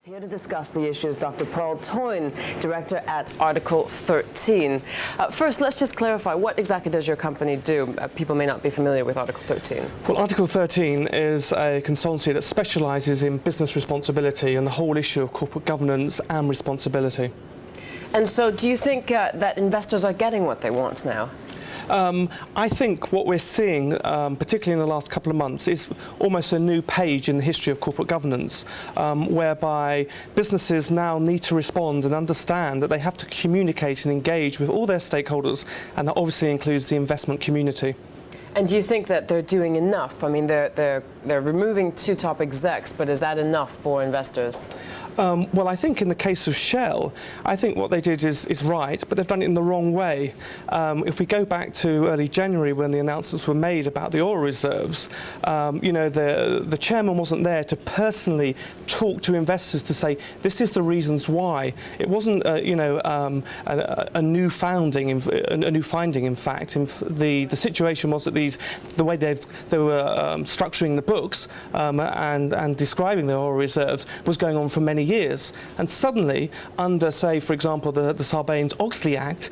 Here to discuss the issues, Dr. Paul Toyne, director at Article 13. First, let's just clarify, what exactly does your company do? People may not be familiar with Article 13. Well, Article 13 is a consultancy that specialises in business responsibility and the whole issue of corporate governance and responsibility. And so do you think that investors are getting what they want now? I think what we're seeing, particularly in the last couple of months, is almost a new page in the history of corporate governance, whereby businesses now need to respond and understand that they have to communicate and engage with all their stakeholders, and that obviously includes the investment community. And do you think that they're doing enough? I mean, they're removing two top execs, but is that enough for investors? Well, I think in the case of Shell, I think what they did is right, but they've done it in the wrong way. If we go back to early January when the announcements were made about the oil reserves, you know, the chairman wasn't there to personally talk to investors to say, this is the reasons why. It wasn't, you know, a new finding, in fact. The situation was that the way they were structuring the books and describing the oil reserves was going on for many years, and suddenly, under, say, for example, the Sarbanes-Oxley Act,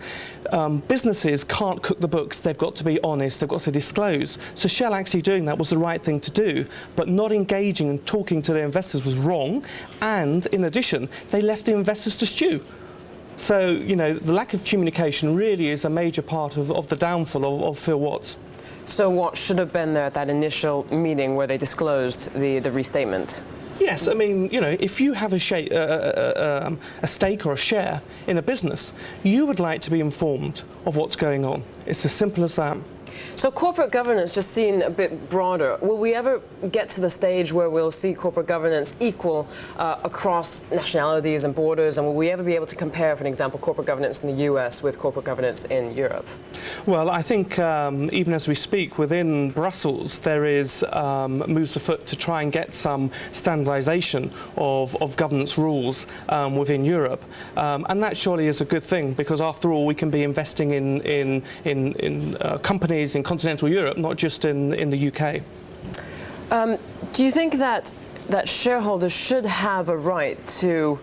businesses can't cook the books. They've got to be honest. They've got to disclose. So Shell actually doing that was the right thing to do, but not engaging and talking to their investors was wrong. And in addition, they left the investors to stew. So, you know, the lack of communication really is a major part of the downfall of Phil Watts. So what should have been there at that initial meeting where they disclosed the restatement? Yes, I mean, you know, if you have a stake or a share in a business, you would like to be informed of what's going on. It's as simple as that. So corporate governance, just seen a bit broader, will we ever get to the stage where we'll see corporate governance equal across nationalities and borders, and will we ever be able to compare, for example, corporate governance in the US with corporate governance in Europe? Well, I think even as we speak, within Brussels, there is moves afoot to try and get some standardisation of governance rules within Europe, and that surely is a good thing, because after all, we can be investing in companies in continental Europe, not just in the UK. Do you think that shareholders should have a right to,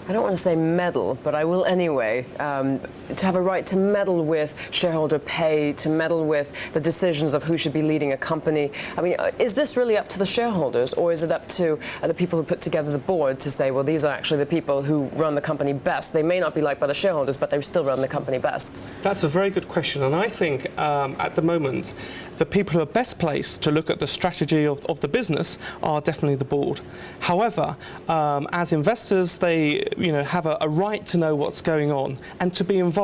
I don't want to say meddle, but I will anyway, to have a right to meddle with shareholder pay, to meddle with the decisions of who should be leading a company? I mean, is this really up to the shareholders, or is it up to the people who put together the board to say, well, these are actually the people who run the company best? They may not be liked by the shareholders, but they still run the company best. That's a very good question, and I think at the moment the people who are best placed to look at the strategy of the business are definitely the board. However, as investors, they have a right to know what's going on and to be involved.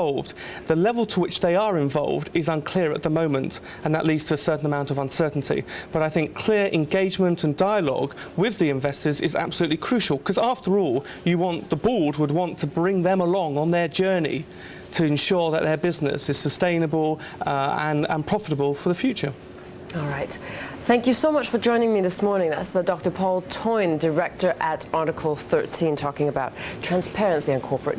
The level to which they are involved is unclear at the moment, and that leads to a certain amount of uncertainty. But I think clear engagement and dialogue with the investors is absolutely crucial, because after all, the board would want to bring them along on their journey to ensure that their business is sustainable and profitable for the future. All right. Thank you so much for joining me this morning. That's Dr. Paul Toyne, director at Article 13, talking about transparency and corporate